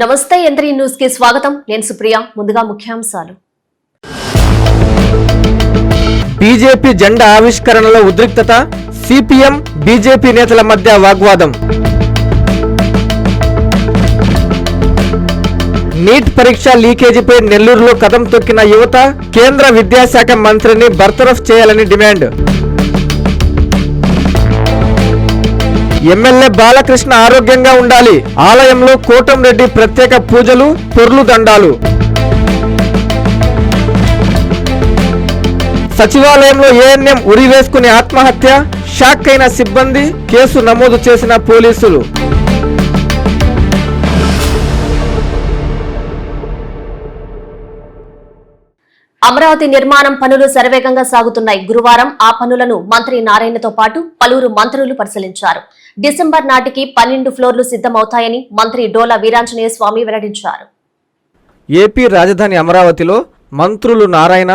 నమస్తే యంత్రి న్యూస్ కి స్వాగతం. నేను సుప్రియ. ముందుగా ముఖ్యాంశాలు. బీజేపీ జెండా ఆవిష్కరణలో ఉద్రిక్తత, సిపిఎం బీజేపీ నేతల మధ్య వాగ్వాదం. నీట్ పరీక్ష లీకేజీపై నెల్లూరులో కదం తొక్కిన యువత, కేంద్ర విద్యాశాఖ మంత్రిని బర్తరఫ్ చేయాలని డిమాండ్. ఎమ్మెల్యే బాలకృష్ణ ఆరోగ్యంగా ఉండాలి, ఆలయంలో కోటంరెడ్డి ప్రత్యేక పూజలు, పొర్లు దండాలు. సచివాలయంలో ఏఎన్ఎం ఉరివేసుకుని ఆత్మహత్య, షాక్ అయిన సిబ్బంది, కేసు నమోదు చేసిన పోలీసులు. అమరావతి నిర్మాణం పనులు శరవేగంగా సాగుతున్నాయి. గురువారం ఆ పనులను మంత్రి నారాయణతో పాటు పలువురు మంత్రులు పరిశీలించారు. డిసెంబర్ నాటికి 12 ఫ్లోర్లు సిద్ధమవుతాయని మంత్రి డోలా వీరాంజనేయ స్వామి వెల్లడించారు. ఏపీ రాజధాని అమరావతిలో మంత్రులు నారాయణ,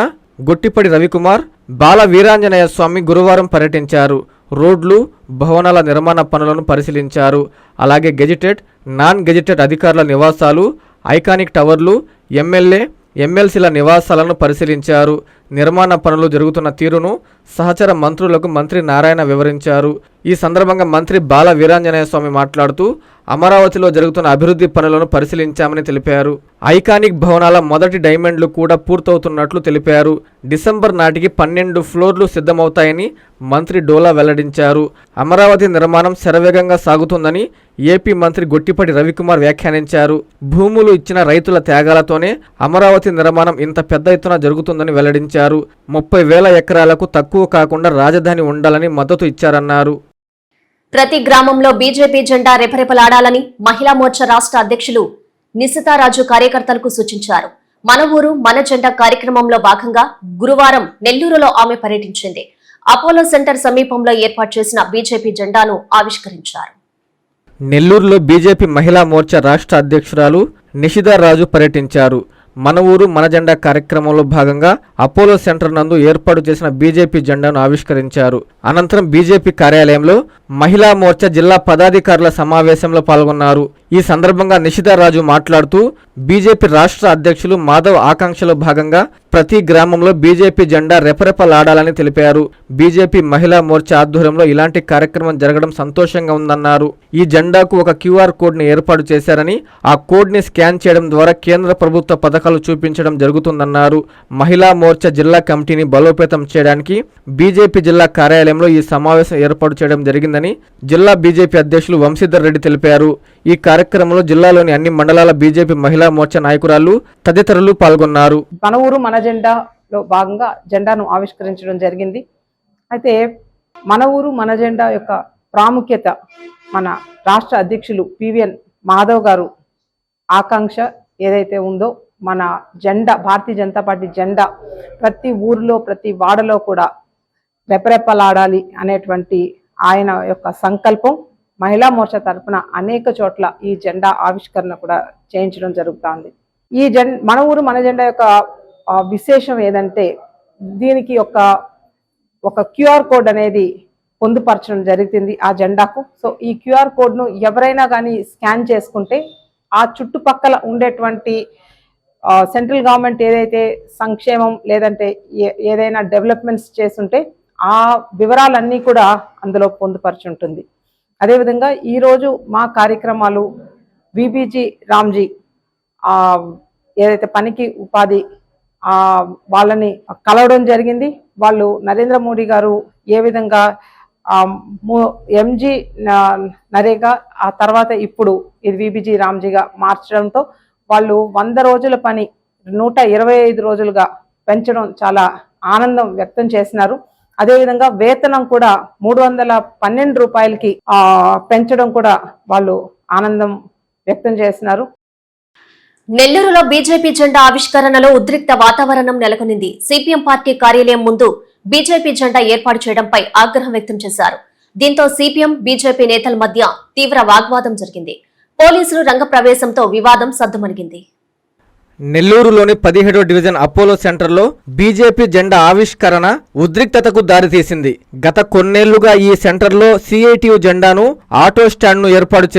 గొట్టిపడి రవికుమార్, బాల వీరాంజనేయ స్వామి గురువారం పర్యటించారు. రోడ్లు, భవనాల నిర్మాణ పనులను పరిశీలించారు. అలాగే గెజిటెడ్, నాన్ గెజిటెడ్ అధికారుల నివాసాలు, ఐకానిక్ టవర్లు, ఎమ్మెల్సీల నివాసాలను పరిశీలించారు. నిర్మాణ పనులు జరుగుతున్న తీరును సహచర మంత్రులకు మంత్రి నారాయణ వివరించారు. ఈ సందర్భంగా మంత్రి బాల వీరాంజనేయ స్వామి మాట్లాడుతూ అమరావతిలో జరుగుతున్న అభివృద్ధి పనులను పరిశీలించామని తెలిపారు. ఐకానిక్ భవనాల మొదటి డైమండ్లు కూడా పూర్తవుతున్నట్లు తెలిపారు. డిసెంబర్ నాటికి 12 ఫ్లోర్లు సిద్ధమవుతాయని మంత్రి డోలా వెల్లడించారు. అమరావతి నిర్మాణం శరవేగంగా సాగుతుందని ఏపీ మంత్రి గొట్టిపడి రవికుమార్ వ్యాఖ్యానించారు. భూములు ఇచ్చిన రైతుల త్యాగాలతోనే అమరావతి నిర్మాణం ఇంత పెద్ద ఎత్తున జరుగుతుందని వెల్లడించారు. 30,000 ఎకరాలకు తక్కువ కాకుండా రాజధాని ఉండాలని మద్దతు ఇచ్చారన్నారు. ప్రతి గ్రామంలో బీజేపీ జెండా రెపరెపలాడాలని మహిళా మోర్చా రాష్ట్ర అధ్యక్షులు నిశితారాజు కార్యకర్తలకు సూచించారు. మన ఊరు మన జెండా కార్యక్రమంలో భాగంగా గురువారం నెల్లూరులో ఆమె పర్యటించింది. అపోలో సెంటర్ సమీపంలో ఏర్పాటు చేసిన బీజేపీ జెండాను ఆవిష్కరించారు. నెల్లూరులో బీజేపీ మహిళా మోర్చా రాష్ట్ర అధ్యక్షురాలు నిశితారాజు పర్యటించారు. మన ఊరు మన జెండా కార్యక్రమంలో భాగంగా అపోలో సెంటర్ నందు ఏర్పాటు చేసిన బీజేపీ జెండాను ఆవిష్కరించారు. అనంతరం బీజేపీ కార్యాలయంలో మహిళా మోర్చా జిల్లా పదాధికారుల సమావేశంలో పాల్గొన్నారు. ఈ సందర్భంగా నిశితారాజు మాట్లాడుతూ బీజేపీ రాష్ట్ర అధ్యక్షులు మాధవ్ ఆకాంక్షలో భాగంగా ప్రతి గ్రామంలో బీజేపీ జెండా రెపరెపలాడాలని తెలిపారు. బీజేపీ మహిళా మోర్చా ఆధ్వర్యంలో ఇలాంటి కార్యక్రమం జరగడం సంతోషంగా ఉందన్నారు. ఈ జెండాకు ఒక క్యూఆర్ కోడ్ ని ఏర్పాటు చేశారని, ఆ కోడ్ ని స్కాన్ చేయడం ద్వారా కేంద్ర ప్రభుత్వ పథకాలు చూపించడం జరుగుతుందన్నారు. మహిళా మోర్చా జిల్లా కమిటీని బలోపేతం చేయడానికి బీజేపీ జిల్లా కార్యాలయంలో ఈ సమావేశం ఏర్పాటు చేయడం జరిగిందని జిల్లా బీజేపీ అధ్యక్షులు వంశీధర్ రెడ్డి తెలిపారు. ఈ కార్యక్రమంలో జిల్లాలోని అన్ని మండలాల బీజేపీ మహిళా మోర్చా నాయకురాలు తదితరులు పాల్గొన్నారు. మన ఊరు మన జెండాలో భాగంగా జెండాను ఆవిష్కరించడం జరిగింది. అయితే మన ఊరు మన జెండా యొక్క ప్రాముఖ్యత మన రాష్ట్ర అధ్యక్షులు పివిఎన్ మాధవ్ గారు ఆకాంక్ష ఏదైతే ఉందో, మన జెండా భారతీయ జనతా పార్టీ జెండా ప్రతి ఊరిలో ప్రతి వాడలో కూడా రెపరెపలాడాలి అనేటువంటి ఆయన యొక్క సంకల్పం మహిళా మోర్చా తరఫున అనేక చోట్ల ఈ జెండా ఆవిష్కరణ కూడా చేయించడం జరుగుతుంది. ఈ మన ఊరు మన జెండా యొక్క విశేషం ఏదంటే దీనికి ఒక క్యూఆర్ కోడ్ అనేది పొందుపరచడం జరుగుతుంది ఆ జెండాకు. సో ఈ క్యూఆర్ కోడ్ను ఎవరైనా కానీ స్కాన్ చేసుకుంటే ఆ చుట్టుపక్కల ఉండేటువంటి సెంట్రల్ గవర్నమెంట్ ఏదైతే సంక్షేమం లేదంటే ఏదైనా డెవలప్మెంట్స్ చేస్తుంటే ఆ వివరాలన్నీ కూడా అందులో పొందుపరిచి ఉంటుంది. అదేవిధంగా ఈరోజు మా కార్యక్రమాలు విబిజీ రామ్జీ ఏదైతే పనికి ఉపాధి వాళ్ళని కలవడం జరిగింది. వాళ్ళు నరేంద్ర మోడీ గారు ఏ విధంగా ఎంజీ నరేగా ఆ తర్వాత ఇప్పుడు ఇది విబిజీ రామ్జీగా మార్చడంతో వాళ్ళు 100 రోజుల పని 125 రోజులుగా పెంచడం చాలా ఆనందం వ్యక్తం చేసినారు. అదేవిధంగా వేతనం కూడా 312 రూపాయలకి పెంచడం కూడా వాళ్ళు ఆనందం వ్యక్తం చేసినారు. నెల్లూరులో బీజేపీ జెండా ఆవిష్కరణలో ఉద్రిక్త వాతావరణం నెలకొనింది. సిపిఎం పార్టీ కార్యాలయం ముందు బీజేపీ జెండా ఏర్పాటు చేయడంపై ఆగ్రహం వ్యక్తం చేశారు. దీంతో సిపిఎం బీజేపీ నేతల మధ్య తీవ్ర వాగ్వాదం జరిగింది. పోలీసులు రంగప్రవేశంతో వివాదం సద్దుమణిగింది. నెల్లూరులోని 17వ డివిజన్ అపోలో సెంటర్లో బీజేపీ జెండా ఆవిష్కరణ ఉద్రిక్తతకు దారితీసింది. గత కొన్నేళ్లుగా ఈ సెంటర్లో సిఐటియు జెండాను ఆటో స్టాండ్ను ఏర్పాటు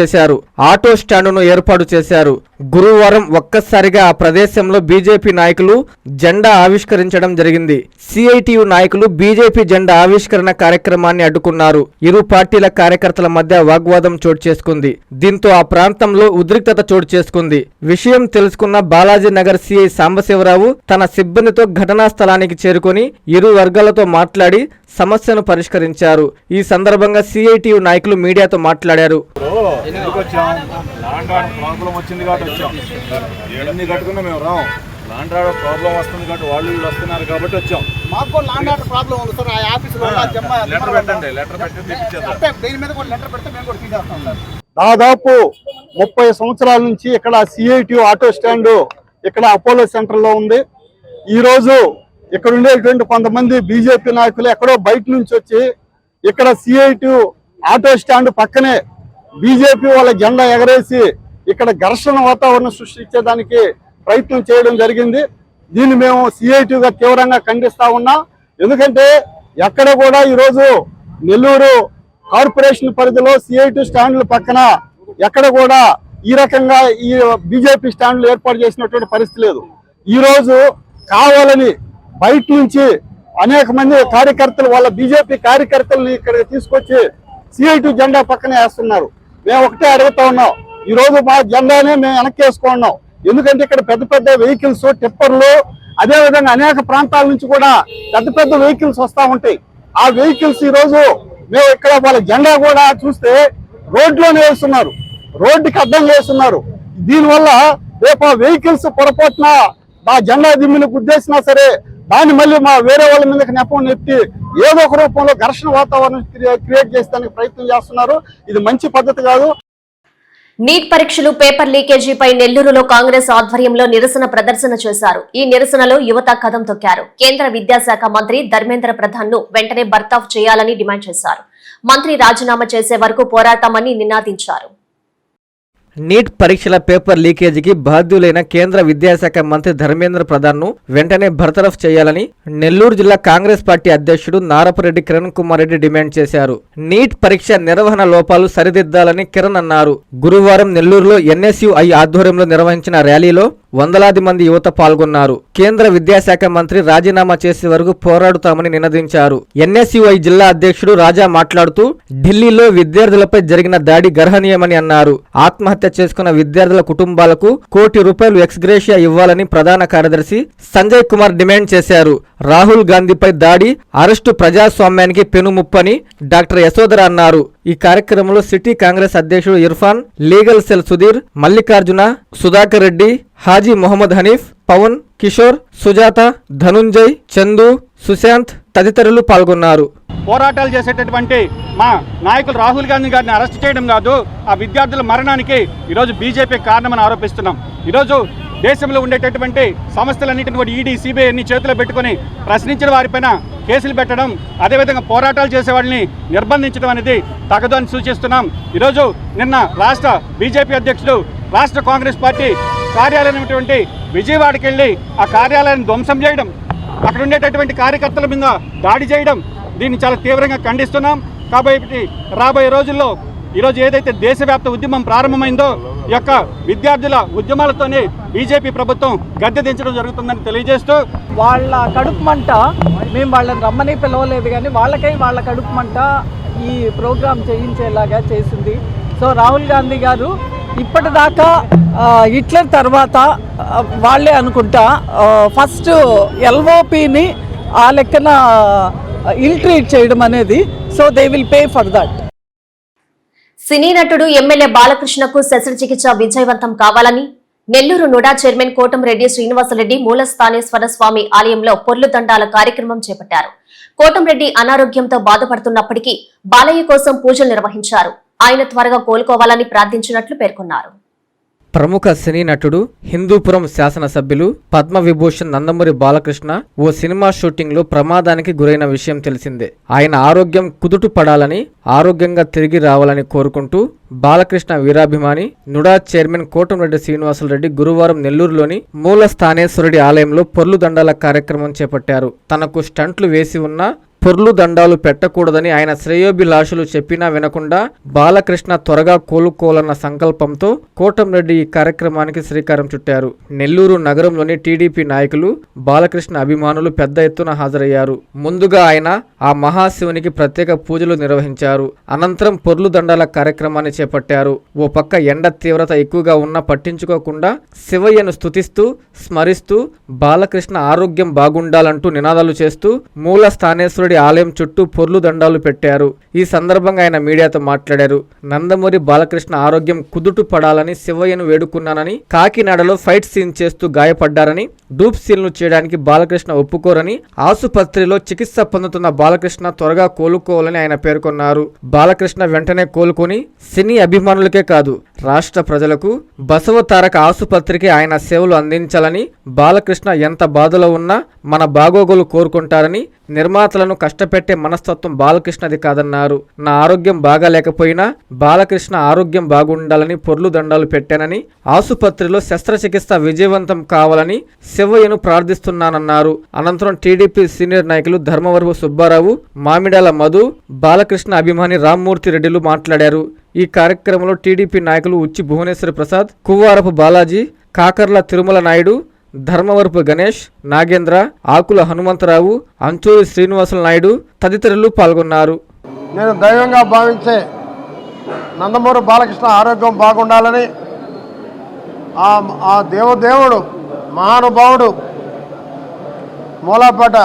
చేశారు. గురువారం ఒక్కసారిగా ఆ ప్రదేశంలో బీజేపీ నాయకులు జెండా ఆవిష్కరించడం జరిగింది. సిఐటియు నాయకులు బీజేపీ జెండా ఆవిష్కరణ కార్యక్రమాన్ని అడ్డుకున్నారు. ఇరు పార్టీల కార్యకర్తల మధ్య వాగ్వాదం చోటు చేసుకుంది. దీంతో ఆ ప్రాంతంలో ఉద్రిక్తత చోటు చేసుకుంది. విషయం తెలుసుకున్న బాలాజీ నగర్ సిఐ సాంబశివరావు తన సిబ్బందితో ఘటనా స్థలానికి చేరుకొని ఇరు వర్గాలతో మాట్లాడి సమస్యను పరిష్కరించారు. ఈ సందర్భంగా సిఐటియు నాయకులు మీడియాతో మాట్లాడారు. లాండ్ ఆర్డర్ ప్రాబ్లం వస్తుంది కాబట్టి వాళ్ళు వస్తున్నారు కాబట్టి వచ్చాం. మాకు లాండ్ ఆర్డర్ ప్రాబ్లం ఉంది సార్. ఆ ఆఫీసులో లెటర్ పెట్టండి, లెటర్ పెట్టి దీని మీద కూడా లెటర్ పెడితే మేము కూడా తీసేస్తాం సార్. దాదాపు 30 సంవత్సరాల నుంచి ఇక్కడ సిఐటియు ఆటో స్టాండ్ ఇక్కడ అపోలో సెంటర్ లో ఉంది. ఈ రోజు ఇక్కడ ఉండేటువంటి కొంతమంది బీజేపీ నాయకులు ఎక్కడో బయట నుంచి వచ్చి ఇక్కడ సిఐటియు ఆటో స్టాండ్ పక్కనే బీజేపీ వాళ్ళ జెండా ఎగరేసి ఇక్కడ ఘర్షణ వాతావరణం సృష్టించేదానికి ప్రయత్నం చేయడం జరిగింది. దీన్ని మేము సిఐటియుగా తీవ్రంగా ఖండిస్తా ఉన్నాం. ఎందుకంటే ఎక్కడ కూడా ఈరోజు నెల్లూరు కార్పొరేషన్ పరిధిలో సిఐటియు స్టాండ్ల పక్కన ఎక్కడ కూడా ఈ రకంగా ఈ బీజేపీ స్టాండ్లు ఏర్పాటు చేసినటువంటి పరిస్థితి లేదు. ఈ రోజు కావాలని బయట నుంచి అనేక మంది కార్యకర్తలు వాళ్ళ బీజేపీ కార్యకర్తలని ఇక్కడ తీసుకొచ్చి సిఐటియు జెండా పక్కన వేస్తున్నారు. మేము ఒకటే అడుగుతా ఉన్నాం, ఈ రోజు మా జెండానే మేము వెనక్కేసుకున్నాం. ఎందుకంటే ఇక్కడ పెద్ద పెద్ద వెహికల్స్, టిప్పర్లు, అదే విధంగా అనేక ప్రాంతాల నుంచి కూడా పెద్ద పెద్ద వెహికల్స్ వస్తూ ఉంటాయి. ఆ వెహికల్స్ ఈ రోజు మేము ఇక్కడ వాళ్ళ జెండా కూడా చూస్తే రోడ్లోనే వేస్తున్నారు, రోడ్డుకి అడ్డంగా వేస్తున్నారు. దీనివల్ల రేపు ఆ వెహికల్స్ పొరపాటున మా జెండా దిమ్మిని గుద్దేసినా సరే దాన్ని మళ్ళీ మా వేరే వాళ్ళ మీదకి నెపం నెత్తి ఏదో ఒక రూపంలో ఘర్షణ వాతావరణం క్రియేట్ చేసేదానికి ప్రయత్నం చేస్తున్నారు. ఇది మంచి పద్ధతి కాదు. నీట్ పరీక్షలు పేపర్ లీకేజీపై నెల్లూరులో కాంగ్రెస్ ఆధ్వర్యంలో నిరసన ప్రదర్శన చేశారు. ఈ నిరసనలో యువత కదం తొక్కారు. కేంద్ర విద్యాశాఖ మంత్రి ధర్మేంద్ర ప్రధాన్ ను వెంటనే బర్తాఫ్ చేయాలని డిమాండ్ చేశారు. మంత్రి రాజీనామా చేసే వరకు పోరాటమని నినాదించారు. నీట్ పరీక్షల పేపర్ లీకేజీకి బాధ్యులైన కేంద్ర విద్యాశాఖ మంత్రి ధర్మేంద్ర ప్రధాన్ ను వెంటనే బర్తరఫ్ చేయాలని నెల్లూరు జిల్లా కాంగ్రెస్ పార్టీ అధ్యక్షుడు నారపురెడ్డి కిరణ్ కుమార్ రెడ్డి డిమాండ్ చేశారు. నీట్ పరీక్ష నిర్వహణ లోపాలు సరిదిద్దాలని కిరణ్ అన్నారు. గురువారం నెల్లూరులో ఎన్ఎస్యుఐ ఆధ్వర్యంలో నిర్వహించిన ర్యాలీలో వందలాది మంది యువత పాల్గొన్నారు. కేంద్ర విద్యాశాఖ మంత్రి రాజీనామా చేసే వరకు పోరాడుతామని నినదించారు. ఎన్ఎస్యుఐ జిల్లా అధ్యక్షుడు రాజా మాట్లాడుతూ ఢిల్లీలో విద్యార్థులపై జరిగిన దాడి గర్హనీయమని అన్నారు. ఆత్మహత్య చేసుకున్న విద్యార్థుల కుటుంబాలకు ₹1 కోటి ఎక్స్గ్రేషియా ఇవ్వాలని ప్రధాన కార్యదర్శి సంజయ్ కుమార్ డిమాండ్ చేశారు. రాహుల్ గాంధీపై దాడి అరెస్టు ప్రజాస్వామ్యానికి పెనుముప్పని డాక్టర్ యశోధర అన్నారు. ఈ కార్యక్రమంలో సిటీ కాంగ్రెస్ అధ్యక్షుడు ఇర్ఫాన్, లీగల్ సెల్ సుధీర్, మల్లికార్జున, సుధాకర్ రెడ్డి, హాజీ మొహమ్మద్ హనీఫ్, పవన్, కిషోర్, సుజాత, ధనుంజయ్, చందు, సుశాంత్ తదితరులు పాల్గొన్నారు. పోరాటాలు చేసేటటువంటి మా నాయకులు రాహుల్ గాంధీ గారిని అరెస్ట్ చేయడం కాదు, ఆ విద్యార్థుల మరణానికి ఈరోజు బీజేపీ కారణమని ఆరోపిస్తున్నాం. ఈరోజు దేశంలో ఉండేటటువంటి సంస్థలన్నింటిని కూడా ఈడీ, సిబిఐ అన్ని చేతిలో పెట్టుకుని ప్రశ్నించిన వారిపైన కేసులు పెట్టడం, అదేవిధంగా పోరాటాలు చేసే వాళ్ళని నిర్బంధించడం అనేది తగదు అని సూచిస్తున్నాం. ఈరోజు నిన్న రాష్ట్ర బీజేపీ అధ్యక్షుడు రాష్ట్ర కాంగ్రెస్ పార్టీ కార్యాలయం విజయవాడకి వెళ్ళి ఆ కార్యాలయాన్ని ధ్వంసం చేయడం, అక్కడ ఉండేటటువంటి కార్యకర్తల మీద దాడి చేయడం, దీన్ని చాలా తీవ్రంగా ఖండిస్తున్నాం. కాబట్టి రాబోయే రోజుల్లో ఈరోజు ఏదైతే దేశవ్యాప్త ఉద్యమం ప్రారంభమైందో ఈ యొక్క విద్యార్థుల ఉద్యమాలతోనే బీజేపీ ప్రభుత్వం గద్దె దించడం జరుగుతుందని తెలియజేస్తూ, వాళ్ళ కడుపు మంట మేము వాళ్ళని రమ్మని పిలవలేదు, కానీ వాళ్ళ కడుపు మంట ఈ ప్రోగ్రాం చేయించేలాగా చేసింది. సో రాహుల్ గాంధీ గారు ఇప్పటిదాకా హిట్లర్ తర్వాత వాళ్ళే అనుకుంటా ఫస్ట్ ఎల్ఓపిని ఆ లెక్కన ఇల్ట్రీట్ చేయడం అనేది, so they will pay for that. సినీ నటుడు ఎమ్మెల్యే బాలకృష్ణకు శస్త్రచికిత్స విజయవంతం కావాలని నెల్లూరు నుడా చైర్మన్ కోటంరెడ్డి శ్రీనివాసరెడ్డి మూలస్థానేశ్వర స్వామి ఆలయంలో పొర్లు దండాల కార్యక్రమం చేపట్టారు. కోటంరెడ్డి అనారోగ్యంతో బాధపడుతున్నప్పటికీ బాలయ్య కోసం పూజలు నిర్వహించారు. ఆయన త్వరగా కోలుకోవాలని ప్రార్థించినట్లు పేర్కొన్నారు. ప్రముఖ సినీ నటుడు, హిందూపురం శాసనసభ్యులు పద్మవిభూషణ్ నందమూరి బాలకృష్ణ ఓ సినిమా షూటింగ్ లో ప్రమాదానికి గురైన విషయం తెలిసిందే. ఆయన ఆరోగ్యం కుదుట పడాలని, ఆరోగ్యంగా తిరిగి రావాలని కోరుకుంటూ బాలకృష్ణ వీరాభిమాని నుడా చైర్మన్ కోటంరెడ్డి శ్రీనివాసరెడ్డి గురువారం నెల్లూరులోని మూల స్థానేశ్వరుడి ఆలయంలో పొర్లు దండాల కార్యక్రమం చేపట్టారు. తనకు స్టంట్లు వేసి ఉన్న పొర్లు దండాలు పెట్టకూడదని ఆయన శ్రేయోభిలాషులు చెప్పినా వినకుండా బాలకృష్ణ త్వరగా కోలుకోవాలన్న సంకల్పంతో కోటంరెడ్డి ఈ కార్యక్రమానికి శ్రీకారం చుట్టారు. నెల్లూరు నగరంలోని టీడీపీ నాయకులు, బాలకృష్ణ అభిమానులు పెద్ద ఎత్తున హాజరయ్యారు. ముందుగా ఆయన ఆ మహాశివునికి ప్రత్యేక పూజలు నిర్వహించారు. అనంతరం పొర్లు దండాల కార్యక్రమాన్ని చేపట్టారు. ఓ పక్క ఎండ తీవ్రత ఎక్కువగా ఉన్నా పట్టించుకోకుండా శివయ్యను స్తుతిస్తూ స్మరిస్తూ బాలకృష్ణ ఆరోగ్యం బాగుండాలంటూ నినాదాలు చేస్తూ మూల స్థానేశ్వరుడి ఆలయం చుట్టూ పొర్లు దండాలు పెట్టారు. ఈ సందర్భంగా ఆయన మీడియాతో మాట్లాడారు. నందమూరి బాలకృష్ణ ఆరోగ్యం కుదుట పడాలని శివయ్యను వేడుకున్నానని, కాకినాడలో ఫైట్ సీన్ చేస్తూ గాయపడ్డారని, డూప్ సీన్లు చేయడానికి బాలకృష్ణ ఒప్పుకోరని, ఆసుపత్రిలో చికిత్స పొందుతున్న బాలకృష్ణ త్వరగా కోలుకోవాలని ఆయన పేర్కొన్నారు. బాలకృష్ణ వెంటనే కోలుకొని సినీ అభిమానులకే కాదు రాష్ట్ర ప్రజలకు బసవ తారక ఆసుపత్రికి ఆయన సేవలు అందించాలని, బాలకృష్ణ ఎంత బాధలో ఉన్నా మన బాగోగులు కోరుకుంటారని, నిర్మాతలను కష్టపెట్టే మనస్తత్వం బాలకృష్ణది కాదన్నారు. నా ఆరోగ్యం బాగాలేకపోయినా బాలకృష్ణ ఆరోగ్యం బాగుండాలని పొర్లు దండాలు పెట్టానని, ఆసుపత్రిలో శస్త్రచికిత్స విజయవంతం కావాలని శివయ్యను ప్రార్థిస్తున్నానన్నారు. అనంతరం టీడీపీ సీనియర్ నాయకులు ధర్మవరపు సుబ్బారావు, మామిడాల మధు, బాలకృష్ణ అభిమాని రామ్మూర్తి రెడ్డిలు మాట్లాడారు. ఈ కార్యక్రమంలో టీడీపీ నాయకులు ఉచ్చి భువనేశ్వర ప్రసాద్, కువ్వారపు బాలాజీ, కాకర్ల తిరుమల నాయుడు, ధర్మవరపు గణేష్, నాగేంద్ర, ఆకుల హనుమంతరావు, అంచూరి శ్రీనివాసుల నాయుడు తదితరులు పాల్గొన్నారు. నేను దైవంగా భావించే నందమూరి బాలకృష్ణ ఆరోగ్యం బాగుండాలని, ఆ దేవదేవుడు మహానుభావుడు మూలాపేట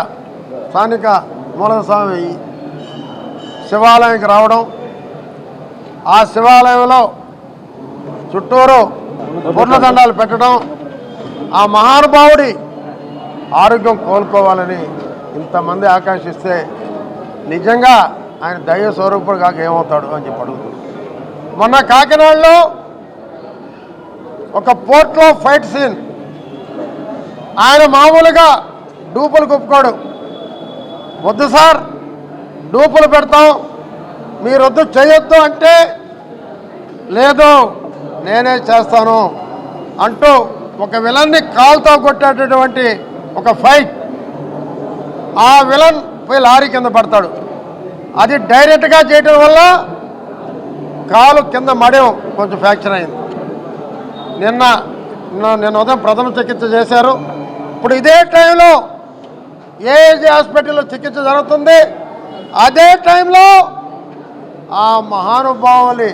స్థానిక మూలస్వామి శివాలయానికి రావడం, ఆ శివాలయంలో చుట్టూరు పొర్లు దండాలు పెట్టడం, ఆ మహానుభావుడి ఆరోగ్యం కోలుకోవాలని ఇంతమంది ఆకాంక్షిస్తే నిజంగా ఆయన దైవ స్వరూపుడు కాక ఏమవుతాడు అని చెప్పి అడుగుతుంది. మొన్న కాకినాడలో ఒక పోర్ట్లో ఫైట్ సీన్, ఆయన మామూలుగా డూపులు కుప్పుకోడు. వద్దు సార్, డూపులు పెడతాం, మీరు వద్దు చేయొద్దు అంటే లేదు నేనే చేస్తాను అంటూ ఒక విలన్ని కాలుతో కొట్టేటటువంటి ఒక ఫైట్, ఆ విలన్ పోయి లారీ కింద పడతాడు. అది డైరెక్ట్గా చేయటం వల్ల కాలు కింద మడం కొంచెం ఫ్రాక్చర్ అయింది. నిన్న ఉదయం ప్రథమ చికిత్స చేశారు. ఇప్పుడు ఇదే టైంలో ఏజీ హాస్పిటల్లో చికిత్స జరుగుతుంది. అదే టైంలో ఆ మహానుభావుని,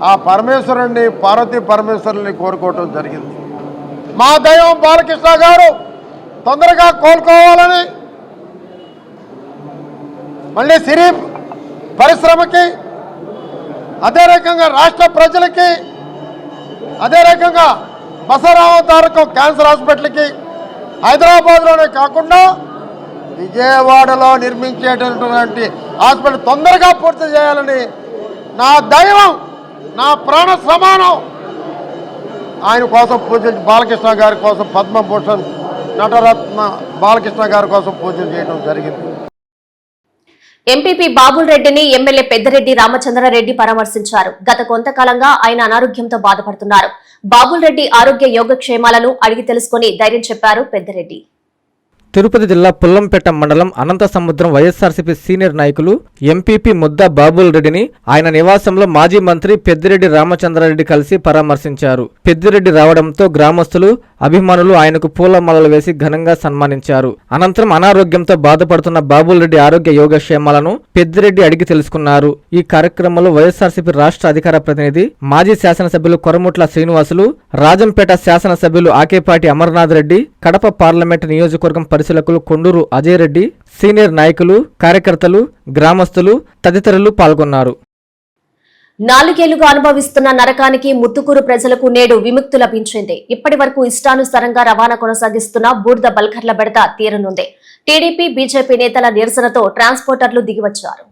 ఆ పరమేశ్వరుణ్ణి, పార్వతీ పరమేశ్వరుని కోరుకోవటం జరిగింది. మా దైవం బాలకృష్ణ గారు తొందరగా కోలుకోవాలని, మళ్ళీ సినీ పరిశ్రమకి, అదే రకంగా రాష్ట్ర ప్రజలకి, అదే రకంగా బసవరామ తారకం క్యాన్సర్ హాస్పిటల్కి హైదరాబాద్లోనే కాకుండా విజయవాడలో నిర్మించేటటువంటి హాస్పిటల్ తొందరగా పూర్తి చేయాలని నా దైవం, నా ప్రాణ సమానం ఆయన కోసం పూజలు, బాలకృష్ణ గారి కోసం పద్మభూషణ్ నటరత్న బాలకృష్ణ గారి కోసం పూజలు చేయడం జరిగింది. ఎంపీపీ బాబుల్ రెడ్డిని ఎమ్మెల్యే పెద్దిరెడ్డి రామచంద్రారెడ్డి పరామర్శించారు. గత కొంతకాలంగా ఆయన అనారోగ్యంతో బాధపడుతున్నారు. బాబుల్ రెడ్డి ఆరోగ్య యోగక్షేమాలను అడిగి తెలుసుకుని ధైర్యం చెప్పారు పెద్దిరెడ్డి. తిరుపతి జిల్లా పుల్లంపేట మండలం అనంత సముద్రం వైఎస్ఆర్సీపీ సీనియర్ నాయకులు ఎంపీపీ ముద్దా బాబుల్ రెడ్డిని ఆయన నివాసంలో మాజీ మంత్రి పెద్దిరెడ్డి రామచంద్రారెడ్డి కలిసి పరామర్శించారు. పెద్దిరెడ్డి రావడంతో గ్రామస్తులు, అభిమానులు ఆయనకు పూలమాలలు వేసి ఘనంగా సన్మానించారు. అనంతరం అనారోగ్యంతో బాధపడుతున్న బాబుల్ రెడ్డి ఆరోగ్య యోగక్షేమాలను పెద్దిరెడ్డి అడిగి తెలుసుకున్నారు. ఈ కార్యక్రమంలో వైఎస్ఆర్సీపీ రాష్ట్ర అధికార ప్రతినిధి, మాజీ శాసనసభ్యులు కొరముట్ల శ్రీనివాసులు, రాజంపేట శాసనసభ్యులు ఆకేపాటి అమర్నాథ్ రెడ్డి, కడప పార్లమెంటు నియోజకవర్గం పరిశీలకులు కొండూరు అజయ్ రెడ్డి, సీనియర్ నాయకులు, కార్యకర్తలు, గ్రామస్తులు తదితరులు పాల్గొన్నారు. 4 ఏళ్లుగా అనుభవిస్తున్న నరకానికి ముత్తుకూరు ప్రజలకు నేడు విముక్తి లభించింది. ఇప్పటి వరకు ఇష్టానుసారంగా రవాణా కొనసాగిస్తున్న బూడిద బల్కర్ల బెడద తీరనుంది. టీడీపీ, బీజేపీ నేతల నిరసనతో ట్రాన్స్పోర్టర్లు దిగివచ్చారు.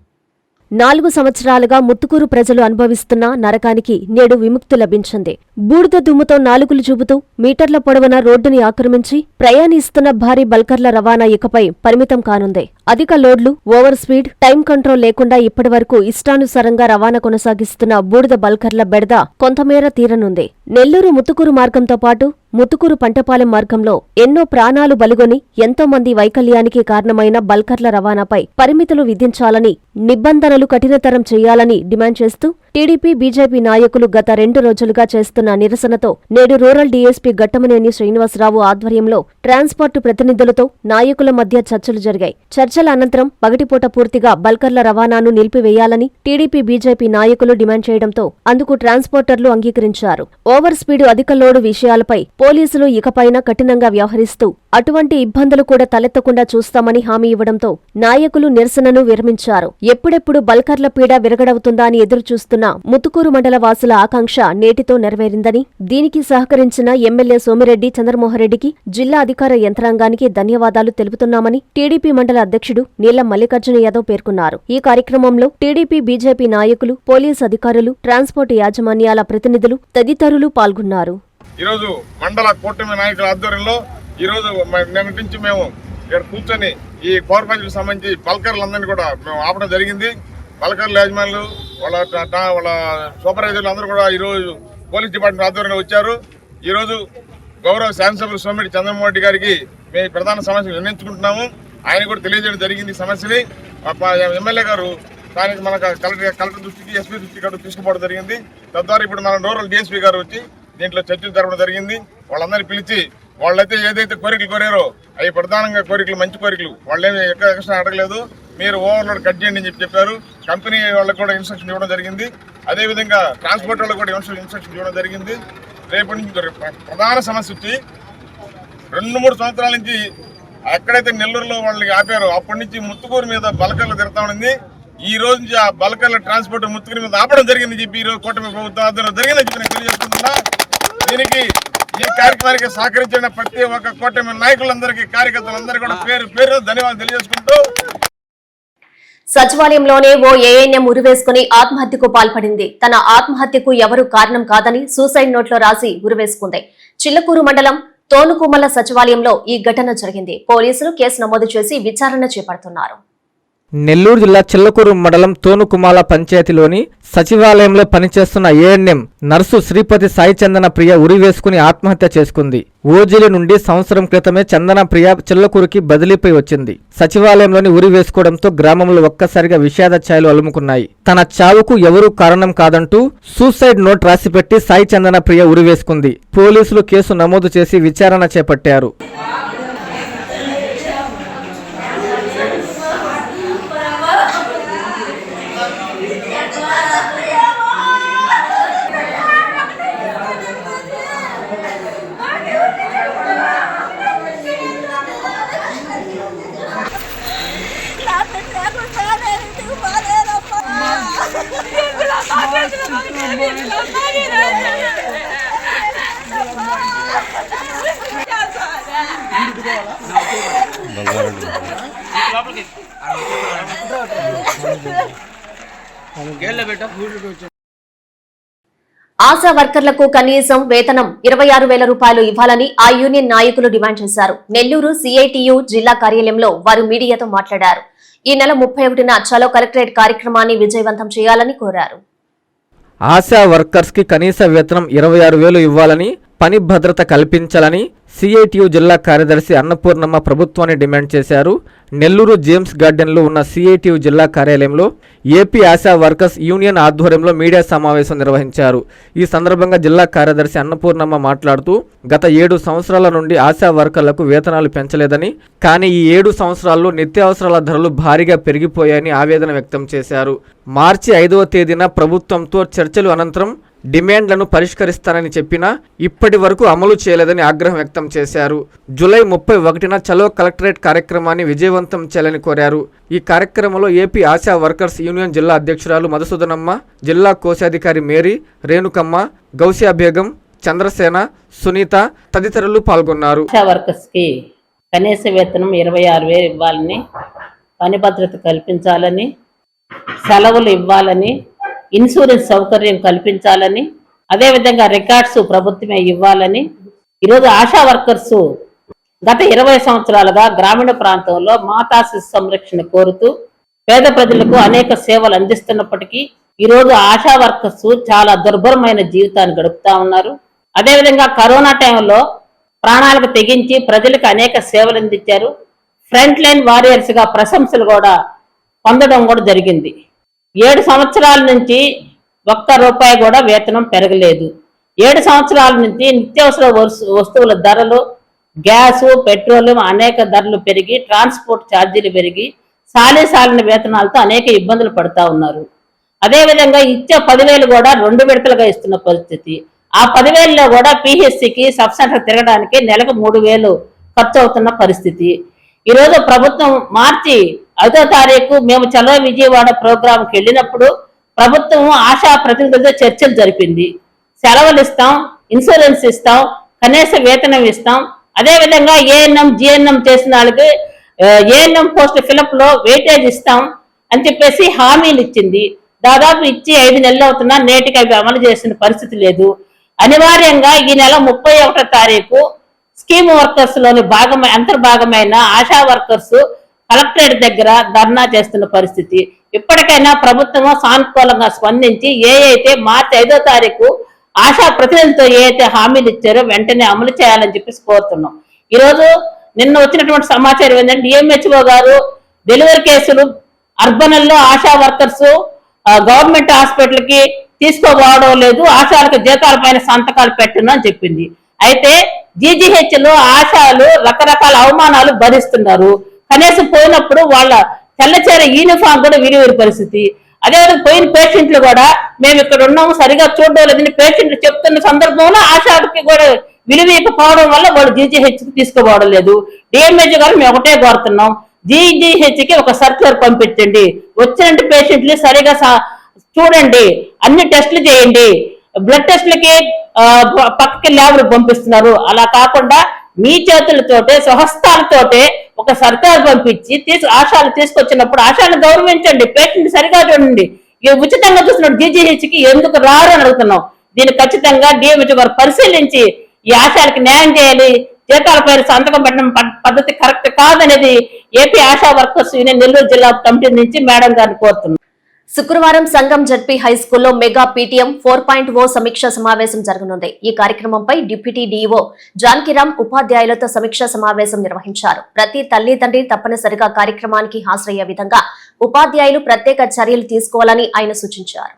4 సంవత్సరాలుగా ముత్తుకూరు ప్రజలు అనుభవిస్తున్న నరకానికి నేడు విముక్తి లభించింది. బూడిద దుమ్ముతో నాలుగులు చూపుతూ మీటర్ల పొడవున రోడ్డుని ఆక్రమించి ప్రయాణిస్తున్న భారీ బల్కర్ల రవాణా ఇకపై పరిమితం కానుంది. అధిక లోడ్లు, ఓవర్ స్పీడ్, టైం కంట్రోల్ లేకుండా ఇప్పటివరకు ఇష్టానుసారంగా రవాణా కొనసాగిస్తున్న బూడిద బల్కర్ల బెడద కొంతమేర తీరనుంది. నెల్లూరు ముత్తుకూరు మార్గంతో పాటు ముతుకూరు పంటపాలెం మార్గంలో ఎన్నో ప్రాణాలు బలిగొని ఎంతో మంది వైకల్యానికి కారణమైన బల్కర్ల రవాణాపై పరిమితులు విధించాలని, నిబంధనలు కఠినతరం చేయాలని డిమాండ్ చేస్తూ టీడీపీ, బీజేపీ నాయకులు గత 2 రోజులుగా చేస్తున్న నిరసనతో నేడు రూరల్ డీఎస్పీ ఘట్టమనేని శ్రీనివాసరావు ఆధ్వర్యంలో ట్రాన్స్పోర్టు ప్రతినిధులతో నాయకుల మధ్య చర్చలు జరిగాయి. చర్చల అనంతరం పగటిపూట పూర్తిగా బల్కర్ల రవాణాను నిలిపివేయాలని టీడీపీ, బీజేపీ నాయకులు డిమాండ్ చేయడంతో అందుకు ట్రాన్స్పోర్టర్లు అంగీకరించారు. ఓవర్ స్పీడు, అధిక లోడు విషయాలపై పోలీసులు ఇకపైన కఠినంగా వ్యవహరిస్తూ అటువంటి ఇబ్బందులు కూడా తలెత్తకుండా చూస్తామని హామీ ఇవ్వడంతో నాయకులు నిరసనను విరమించారు. ఎప్పుడెప్పుడు బల్కర్ల పీడ విరగడవుతుందా అని ఎదురుచూస్తున్న ముతుకూరు మండల వాసుల ఆకాంక్ష నేటితో నెరవేరిందని, దీనికి సహకరించిన ఎమ్మెల్యే సోమిరెడ్డి చంద్రమోహన్రెడ్డికి, జిల్లా అధికార యంత్రాంగానికి ధన్యవాదాలు తెలుపుతున్నామని టీడీపీ మండల అధ్యక్షుడు నీలం మల్లికార్జున యాదవ్ పేర్కొన్నారు. ఈ కార్యక్రమంలో టీడీపీ, బీజేపీ నాయకులు, పోలీసు అధికారులు, ట్రాన్స్పోర్ట్ యాజమాన్యాల ప్రతినిధులు తదితరులు పాల్గొన్నారు. ఈరోజు మండల కూటమి నాయకుల ఆధ్వర్యంలో ఈరోజు నిన్నటి నుంచి మేము ఇక్కడ కూర్చొని ఈ పవర్ పంచులకు సంబంధించి బల్కర్లందరినీ కూడా మేము ఆపడం జరిగింది. బల్కర్ల యాజమాన్యులు వాళ్ళ సూపర్వైజర్లు అందరూ కూడా ఈరోజు పోలీస్ డిపార్ట్మెంట్ ఆధ్వర్యంలో వచ్చారు. ఈరోజు గౌరవ శాసనసభ్యులు సోమిరెడ్డి చంద్రమోహన్ రెడ్డి గారికి మేము ప్రధాన సమస్యలు నిర్ణయించుకుంటున్నాము. ఆయన కూడా తెలియజేయడం జరిగింది సమస్యని. ఎమ్మెల్యే గారు దానికి మన కలెక్టర్ దృష్టికి, ఎస్పీ దృష్టికి కూడా తీసుకుపోవడం జరిగింది. తద్వారా ఇప్పుడు మన రూరల్ డిఎస్పీ గారు వచ్చి దీంట్లో చర్చలు జరపడం జరిగింది. వాళ్ళందరినీ పిలిచి వాళ్ళైతే ఏదైతే కోరికలు కోరారో అవి ప్రధానంగా కోరికలు, మంచి కోరికలు, వాళ్ళేమి ఎక్స్ట్రా అడగలేదు. మీరు ఓవర్లోడ్ కట్ చేయండి అని చెప్పారు. కంపెనీ వాళ్ళకి కూడా ఇన్స్ట్రక్షన్ ఇవ్వడం జరిగింది. అదేవిధంగా ట్రాన్స్పోర్ట్ వాళ్ళకి కూడా ఇన్స్ట్రక్షన్ ఇవ్వడం జరిగింది. రేపటి నుంచి ప్రధాన సమస్య వచ్చి 2-3 సంవత్సరాల నుంచి ఎక్కడైతే నెల్లూరులో వాళ్ళకి ఆపారో అప్పటి నుంచి ముత్తుకూరు మీద బల్కర్లు తిరుగుతా ఉంది. ఈ రోజు నుంచి ఆ బల్కర్ల ట్రాన్స్పోర్ట్ ముత్తుకూరు మీద ఆపడం జరిగిందని చెప్పి ఈరోజు కూటమి ప్రభుత్వం ఆధ్వర్యంలో జరిగిందని చెప్పి నేను తెలియజేస్తున్నా. దీనికి ఈ కార్యక్రమానికి సహకరించిన ప్రతి ఒక్క కూటమి నాయకులందరికీ, కార్యకర్తలందరికీ కూడా పేరు పేరు ధన్యవాదాలు తెలియజేసుకుంటూ, సచివాలయంలోనే ఓ ఏఎన్ఎం ఉరివేసుకుని ఆత్మహత్యకు పాల్పడింది. తన ఆత్మహత్యకు ఎవరూ కారణం కాదని సూసైడ్ నోట్లో రాసి ఉరివేసుకుంది. చిల్లకూరు మండలం తోనుకుమల సచివాలయంలో ఈ ఘటన జరిగింది. పోలీసులు కేసు నమోదు చేసి విచారణ చేపడుతున్నారు. నెల్లూరు జిల్లా చిల్లకూరు మండలం తోనుకుమాల పంచాయతీలోని సచివాలయంలో పనిచేస్తున్న ఏఎన్ఎం నర్సు శ్రీపతి సాయి చందన ప్రియ ఉరివేసుకుని ఆత్మహత్య చేసుకుంది. ఓజిలి నుండి సంవత్సరం క్రితమే చందన ప్రియ చిల్లకూరుకి బదిలీపై వచ్చింది. సచివాలయంలోని ఉరి వేసుకోవడంతో గ్రామంలో ఒక్కసారిగా విషాద ఛాయలు అలుముకున్నాయి. తన చావుకు ఎవరూ కారణం కాదంటూ సూసైడ్ నోట్ రాసిపెట్టి సాయి చందన ప్రియ ఉరివేసుకుంది. పోలీసులు కేసు నమోదు చేసి విచారణ చేపట్టారు. ఆశా వర్కర్లకు కనీసం వేతనం 26,000 రూపాయలు ఇవ్వాలని ఆ యూనియన్ నాయకులు డిమాండ్ చేశారు. నెల్లూరు సిఐటియు జిల్లా కార్యాలయంలో వారు మీడియాతో మాట్లాడారు. ఈ నెల 31న చలో కలెక్టరేట్ కార్యక్రమాన్ని విజయవంతం చేయాలని కోరారు. ఆశా వర్కర్స్ కి కనీస వేతనం 26,000 ఇవ్వాలని, పని భద్రత కల్పించాలని సిఐటియు జిల్లా కార్యదర్శి అన్నపూర్ణమ్మ ప్రభుత్వాన్ని డిమాండ్ చేశారు. నెల్లూరు జేమ్స్ గార్డెన్లో ఉన్న సిఐటియు జిల్లా కార్యాలయంలో ఏపీ ఆశా వర్కర్స్ యూనియన్ ఆధ్వర్యంలో మీడియా సమావేశం నిర్వహించారు. ఈ సందర్భంగా జిల్లా కార్యదర్శి అన్నపూర్ణమ్మ మాట్లాడుతూ గత 7 సంవత్సరాల నుండి ఆశా వర్కర్లకు వేతనాలు పెంచలేదని, కానీ ఈ 7 సంవత్సరాల్లో నిత్యావసరాల ధరలు భారీగా పెరిగిపోయాయని ఆవేదన వ్యక్తం చేశారు. మార్చి 5వ తేదీన ప్రభుత్వంతో చర్చలు అనంతరం డిమాండ్లను పరిష్కరిస్తానని చెప్పినా ఇప్పటి వరకు అమలు చేయలేదని ఆగ్రహం వ్యక్తం చేశారు. జూలై 31న చలో కలెక్టరేట్ కార్యక్రమాన్ని విజయవంతం చేయాలని కోరారు. ఈ కార్యక్రమంలో ఏపీ ఆశా వర్కర్స్ యూనియన్ జిల్లా అధ్యక్షురాలు మధుసూదనమ్మ, జిల్లా కోశాధికారి మేరీ, రేణుకమ్మ, గౌసియా బేగం, చంద్రసేన, సునీత తదితరులు పాల్గొన్నారు. ఆశా వర్కర్స్ కి కనీస వేతనం 26,000 ఇవ్వాలని, పని భద్రత కల్పించాలని, సెలవులు ఇవ్వాలని, ఇన్సూరెన్స్ సౌకర్యం కల్పించాలని, అదేవిధంగా రికార్డ్స్ ప్రభుత్వమే ఇవ్వాలని ఈరోజు ఆశా వర్కర్స్ గత 20 సంవత్సరాలుగా గ్రామీణ ప్రాంతంలో మాతా శిశు సంరక్షణ కోరుతూ పేద ప్రజలకు అనేక సేవలు అందిస్తున్నప్పటికీ ఈరోజు ఆశా వర్కర్స్ చాలా దుర్భరమైన జీవితాన్ని గడుపుతా ఉన్నారు. అదేవిధంగా కరోనా టైంలో ప్రాణాలకు తెగించి ప్రజలకు అనేక సేవలు అందించారు. ఫ్రంట్ లైన్ వారియర్స్ గా ప్రశంసలు కూడా పొందడం కూడా జరిగింది. 7 సంవత్సరాల నుంచి ₹1 కూడా వేతనం పెరగలేదు. 7 సంవత్సరాల నుంచి నిత్యావసర వస్తువుల ధరలు, గ్యాసు, పెట్రోలియం అనేక ధరలు పెరిగి, ట్రాన్స్పోర్ట్ ఛార్జీలు పెరిగి, సాలిన వేతనాలతో అనేక ఇబ్బందులు పడుతూ ఉన్నారు. అదేవిధంగా ఇచ్చే 10,000 కూడా 2 విడతలుగా ఇస్తున్న పరిస్థితి. ఆ 10,000లో కూడా పిహెచ్సికి సబ్ సెంటర్ తిరగడానికి నెలకు 3,000 ఖర్చు అవుతున్న పరిస్థితి. ఈరోజు ప్రభుత్వం మార్చి 5వ తారీఖు మేము చలో విజయవాడ ప్రోగ్రాంకి వెళ్ళినప్పుడు ప్రభుత్వం ఆశా ప్రతినిధులతో చర్చలు జరిపింది. సెలవులు ఇస్తాం, ఇన్సూరెన్స్ ఇస్తాం, కనీస వేతనం ఇస్తాం, అదేవిధంగా ఏఎన్ఎం జిఎన్ఎం చేసిన వాళ్ళకి ఏఎన్ఎం పోస్ట్ ఫిలప్ లో వెయిటేజ్ ఇస్తాం అని చెప్పేసి హామీలు ఇచ్చింది. దాదాపు ఇచ్చి 5 నెలలు అవుతున్నా నేటికి అవి అమలు చేసిన పరిస్థితి లేదు. అనివార్యంగా ఈ నెల 31వ తారీఖు స్కీమ్ వర్కర్స్ లోని అంతర్భాగమైన ఆశా వర్కర్స్ కలెక్టరేట్ దగ్గర ధర్నా చేస్తున్న పరిస్థితి. ఇప్పటికైనా ప్రభుత్వం సానుకూలంగా స్పందించి అయితే మార్చి 5వ తారీఖు ఆశా ప్రతినిధులతో అయితే హామీలు ఇచ్చారో వెంటనే అమలు చేయాలని చెప్పేసి కోరుతున్నాం. ఈరోజు నిన్న వచ్చినటువంటి సమాచారం ఏంటంటే డిఎంహెచ్ఓ గారు డెలివరీ కేసులు అర్బన్లో ఆశా వర్కర్స్ గవర్నమెంట్ హాస్పిటల్ కి తీసుకోపోవడం లేదు, ఆశాలకు జీతాల పైన సంతకాలు పెట్టను అని చెప్పింది. అయితే జీజీహెచ్ లో ఆశాలు రకరకాల అవమానాలు భరిస్తున్నారు. కనీసం పోయినప్పుడు వాళ్ళ తెల్లచీర యూనిఫామ్ కూడా విరివిరి పరిస్థితి. అదేవిధంగా పోయిన పేషెంట్లు కూడా మేము ఇక్కడ ఉన్నాము సరిగా చూడడం లేదని పేషెంట్లు చెప్తున్న సందర్భంలో ఆశాకి కూడా విలువకపోవడం వల్ల వాళ్ళు జీజీహెచ్ కి తీసుకోపోవడం లేదు. డిఎంహెచ్ గారు మేము ఒకటే కోరుతున్నాం, జీజీహెచ్ కి ఒక సర్క్యులర్ పంపించండి, వచ్చిన పేషెంట్లు సరిగా చూడండి, అన్ని టెస్టులు చేయండి. బ్లడ్ టెస్టులకి పక్కకి ల్యాబ్లు పంపిస్తున్నారు. అలా కాకుండా మీ చేతులతోటే స్వహస్తాలతోటే ఒక సర్కారు పంపించి ఆశాలు తీసుకొచ్చినప్పుడు ఆశాలను గౌరవించండి, పేషెంట్ సరిగా చూడండి. ఉచితంగా చూస్తున్న జీజీహెచ్ కి ఎందుకు రారు అని అడుగుతున్నాం. దీన్ని ఖచ్చితంగా డిఎంహెచ్ గారు పరిశీలించి ఈ ఆశాలకు న్యాయం చేయాలి. జీతాలపై సంతకం పెట్టడం పద్ధతి కరెక్ట్ కాదనేది AP ASHA workers union Nellore జిల్లా కమిటీ నుంచి మేడం గారిని కోరుతున్నాం. శుక్రవారం సంగం జడ్పీ హైస్కూల్లో మెగా పీటీఎం 4.0 సమీక్షా సమావేశం జరగనుంది. ఈ కార్యక్రమంపై డిప్యూటీ డీఈఓ జానకిరామ్ ఉపాధ్యాయులతో సమీక్షా సమావేశం నిర్వహించారు. ప్రతి తల్లిదండ్రి తప్పనిసరిగా కార్యక్రమానికి హాజరయ్యే విధంగా ఉపాధ్యాయులు ప్రత్యేక చర్యలు తీసుకోవాలని ఆయన సూచించారు.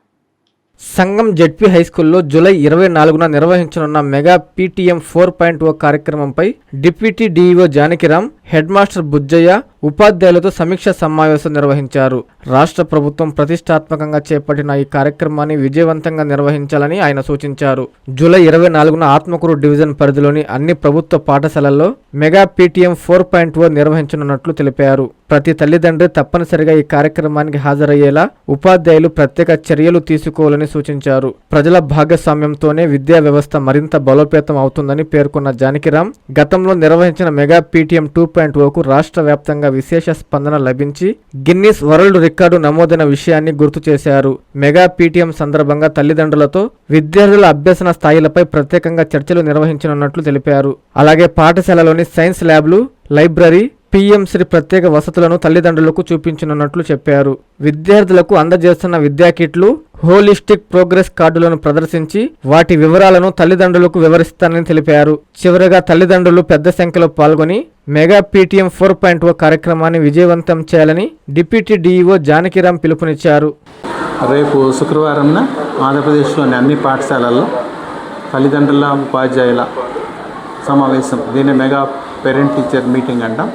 సంగం జడ్పీ హైస్కూల్లో జూలై 24న నిర్వహించనున్న మెగా పీటీఎం 4.0 కార్యక్రమంపై deputy DEO Janakiram, head master Bujjayya ఉపాధ్యాయులతో సమీక్ష సమావేశం నిర్వహించారు. రాష్ట్ర ప్రభుత్వం ప్రతిష్టాత్మకంగా చేపట్టిన ఈ కార్యక్రమాన్ని విజయవంతంగా నిర్వహించాలని ఆయన సూచించారు. జూలై 24న ఆత్మకూరు డివిజన్ పరిధిలోని అన్ని ప్రభుత్వ పాఠశాలల్లో మెగా పీటీఎం 4.0 నిర్వహించనున్నట్లు తెలిపారు. ప్రతి తల్లిదండ్రి తప్పనిసరిగా ఈ కార్యక్రమానికి హాజరయ్యేలా ఉపాధ్యాయులు ప్రత్యేక చర్యలు తీసుకోవాలని సూచించారు. ప్రజల భాగస్వామ్యంతోనే విద్యా వ్యవస్థ మరింత బలోపేతం అవుతుందని పేర్కొన్న జానకిరామ్, గతంలో నిర్వహించిన మెగా పీటీఎం 2.0కు రాష్ట్ర వ్యాప్తంగా విశేష స్పందన లభించి గిన్నిస్ వరల్డ్ రికార్డు నమోదైన విషయాన్ని గుర్తు చేశారు. మెగా పీటీఎం సందర్భంగా తల్లిదండ్రులతో విద్యార్థుల అభ్యసన స్థాయిలపై ప్రత్యేకంగా చర్చలు నిర్వహించనున్నట్లు తెలిపారు. అలాగే పాఠశాలలోని సైన్స్ ల్యాబ్లు, లైబ్రరీ, పీఎంశ్రీ ప్రత్యేక వసతులను తల్లిదండ్రులకు చూపించనున్నట్లు చెప్పారు. విద్యార్థులకు అందజేస్తున్న విద్యా కిట్లు, హోలిస్టిక్ ప్రోగ్రెస్ కార్డులను ప్రదర్శించి వాటి వివరాలను తల్లిదండ్రులకు వివరిస్తానని తెలిపారు. చివరగా తల్లిదండ్రులు పెద్ద సంఖ్యలో పాల్గొని మెగా పీటీఎం 4.0 కార్యక్రమాన్ని విజయవంతం చేయాలని డిప్యూటీ డీఈఓ జానకిరామ్ పిలుపునిచ్చారు. రేపు శుక్రవారంన ఆంధ్రప్రదేశ్లోని అన్ని పాఠశాలల్లో తల్లిదండ్రుల ఉపాధ్యాయుల సమావేశం, దీన్ని మెగా పేరెంట్ టీచర్ మీటింగ్ అంటాం.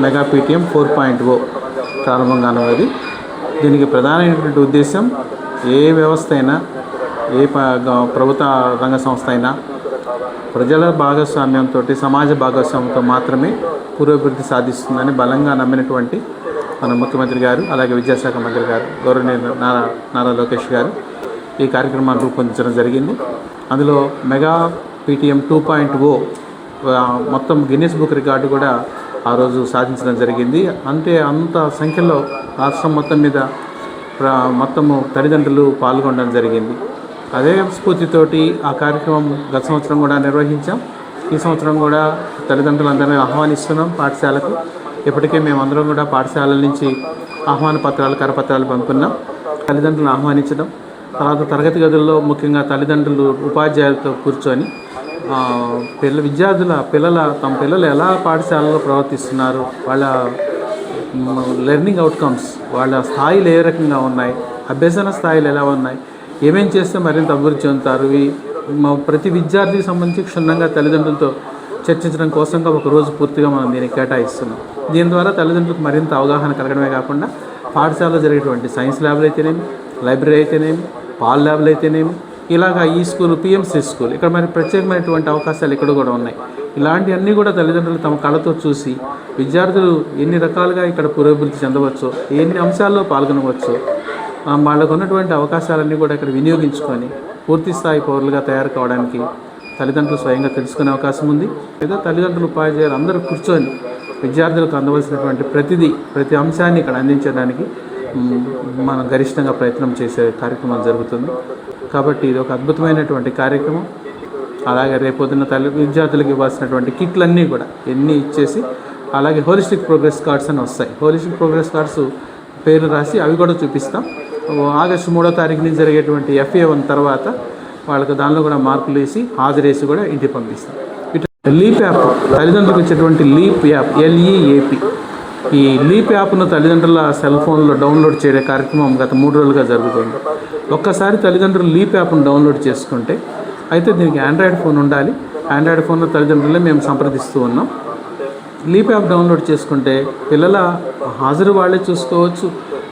మెగా పీటీఎం 4.0 ప్రారంభంగా ఉన్నది. దీనికి ప్రధానమైనటువంటి ఉద్దేశం ఏ వ్యవస్థ అయినా, ఏ ప్రభుత్వ రంగ సంస్థ అయినా ప్రజల భాగస్వామ్యంతో, సమాజ భాగస్వామ్యంతో మాత్రమే పురోభివృద్ధి సాధిస్తుందని బలంగా నమ్మినటువంటి మన ముఖ్యమంత్రి గారు, అలాగే విద్యాశాఖ మంత్రి గారు గౌరవనీయులు నారా లోకేష్ గారు ఈ కార్యక్రమాన్ని రూపొందించడం జరిగింది. అందులో మెగా పీటీఎం 2.0 మొత్తం గిన్నిస్ బుక్ రికార్డు కూడా ఆ రోజు సాధించడం జరిగింది. అంటే అంత సంఖ్యలో రాష్ట్రం మొత్తం మీద మొత్తము తల్లిదండ్రులు పాల్గొనడం జరిగింది. అదే స్ఫూర్తితోటి ఆ కార్యక్రమం గత సంవత్సరం కూడా నిర్వహించాం. ఈ సంవత్సరం కూడా తల్లిదండ్రులందరినీ ఆహ్వానిస్తున్నాం పాఠశాలకు. ఇప్పటికే మేమందరం కూడా పాఠశాలల నుంచి ఆహ్వాన పత్రాలు, కరపత్రాలు పంపున్నాం. తల్లిదండ్రులను ఆహ్వానించడం, తర్వాత తరగతి గదుల్లో ముఖ్యంగా తల్లిదండ్రులు ఉపాధ్యాయులతో కూర్చొని తమ పిల్లలు ఎలా పాఠశాలలో ప్రవర్తిస్తున్నారు, వాళ్ళ లెర్నింగ్ అవుట్కమ్స్, వాళ్ళ స్థాయిలు ఏ రకంగా ఉన్నాయి, అభ్యసన స్థాయిలు ఎలా ఉన్నాయి, ఏమేం చేస్తే మరింత అభివృద్ధి చెందుతారు, ప్రతి విద్యార్థికి సంబంధించి క్షుణ్ణంగా తల్లిదండ్రులతో చర్చించడం కోసంగా ఒక రోజు పూర్తిగా మనం దీనికి కేటాయిస్తున్నాం. దీని ద్వారా తల్లిదండ్రులకు మరింత అవగాహన కలగడమే కాకుండా పాఠశాలలో జరిగేటువంటి సైన్స్ ల్యాబ్లు అయితేనేమి, లైబ్రరీ అయితేనేమి, పాల్ ల్యాబ్లు అయితేనేమి, ఇలాగా ఈ స్కూల్ పిఎంసీ స్కూల్ ఇక్కడ మరి ప్రత్యేకమైనటువంటి అవకాశాలు ఇక్కడ కూడా ఉన్నాయి. ఇలాంటివన్నీ కూడా తల్లిదండ్రులు తమ కళతో చూసి విద్యార్థులు ఎన్ని రకాలుగా ఇక్కడ పురోభివృద్ధి చెందవచ్చో, ఎన్ని అంశాల్లో పాల్గొనవచ్చో, వాళ్ళకు ఉన్నటువంటి అవకాశాలన్నీ కూడా ఇక్కడ వినియోగించుకొని పూర్తి స్థాయి పౌరులుగా తయారు కావడానికి తల్లిదండ్రులు స్వయంగా తెలుసుకునే అవకాశం ఉంది. లేదా తల్లిదండ్రులు, ఉపాధ్యాయులు అందరూ కూర్చొని విద్యార్థులకు అందవలసినటువంటి ప్రతి అంశాన్ని ఇక్కడ అందించడానికి మనం గరిష్టంగా ప్రయత్నం చేసే కార్యక్రమం జరుగుతుంది. కాబట్టి ఇది ఒక అద్భుతమైనటువంటి కార్యక్రమం. అలాగే రేపొద్దున విద్యార్థులకు ఇవ్వాల్సినటువంటి కిట్లన్నీ కూడా ఎన్ని ఇచ్చేసి, అలాగే హోలిస్టిక్ ప్రోగ్రెస్ కార్డ్స్ అని వస్తాయి. హోలిస్టిక్ ప్రోగ్రెస్ కార్డ్స్ పేరు రాసి అవి కూడా చూపిస్తాం. ఆగస్టు 3వ తారీఖు నుంచి జరిగేటువంటి FA1 తర్వాత వాళ్ళకి దానిలో కూడా మార్కులు వేసి హాజరేసి కూడా ఇంటికి పంపిస్తాం. లీప్ యాప్, తల్లిదండ్రులకు ఇచ్చేటువంటి లీప్ యాప్, LEAP, ఈ లీప్ యాప్ను తల్లిదండ్రుల సెల్ ఫోన్లో డౌన్లోడ్ చేయడే కార్యక్రమం గత 3 రోజులుగా జరుగుతుంది. ఒక్కసారి తల్లిదండ్రులు లీప్ యాప్ను డౌన్లోడ్ చేసుకుంటే, అయితే దీనికి ఆండ్రాయిడ్ ఫోన్ ఉండాలి. ఆండ్రాయిడ్ ఫోన్లో తల్లిదండ్రులే మేము సంప్రదిస్తూ ఉన్నాం. లీప్ యాప్ డౌన్లోడ్ చేసుకుంటే పిల్లల హాజరు వాళ్ళే చూసుకోవచ్చు,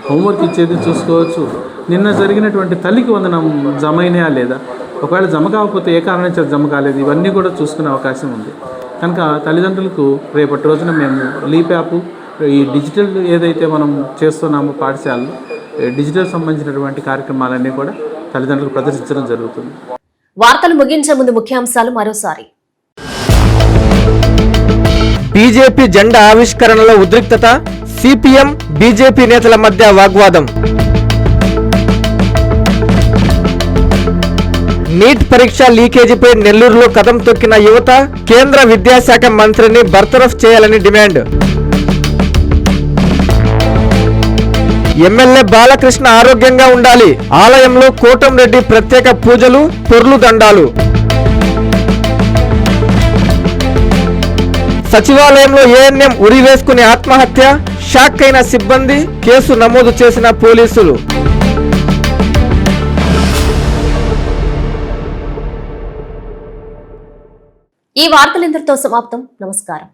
హోంవర్క్ ఇచ్చేది చూసుకోవచ్చు, నిన్న జరిగినటువంటి తల్లికి వందనం జమ అయినాయా లేదా, ఒకవేళ జమ కాకపోతే ఏ కారణం చేత జమ కాలేదు, ఇవన్నీ కూడా చూసుకునే అవకాశం ఉంది. కనుక తల్లిదండ్రులకు రేపటి రోజున మేము లీప్ యాప్, ఈ డిజిటల్ ఏదైతే మనం చేస్తున్నామో పాఠశాలలో డిజిటల్ సంబంధించినటువంటి కార్యక్రమాలన్నీ కూడా తల్లిదండ్రులకు ప్రదర్శించడం జరుగుతుంది. వార్తలు ముగించే ముందు ముఖ్యాంశాలు మరోసారి. బీజేపీ జెండా ఆవిష్కరణలో ఉద్రిక్తత, సిపిఎం బీజేపీ నేతల మధ్య వాగ్వాదం. నీట్ పరీక్ష లీకేజీపై నెల్లూరులో కదం తొక్కిన యువత, కేంద్ర విద్యాశాఖ మంత్రిని బర్తరఫ్ చేయాలని డిమాండ్. ఎమ్మెల్యే బాలకృష్ణ ఆరోగ్యంగా ఉండాలి, ఆలయంలో కోటంరెడ్డి ప్రత్యేక పూజలు, పొర్లు దండాలు. సచివాలయంలో ఏఎన్ఎం ఉరి వేసుకుని ఆత్మహత్య, షాక్ అయిన సిబ్బంది, కేసు నమోదు చేసిన పోలీసులు. ఈ వార్తలు ఇంతటితో సమాప్తం. నమస్కారం.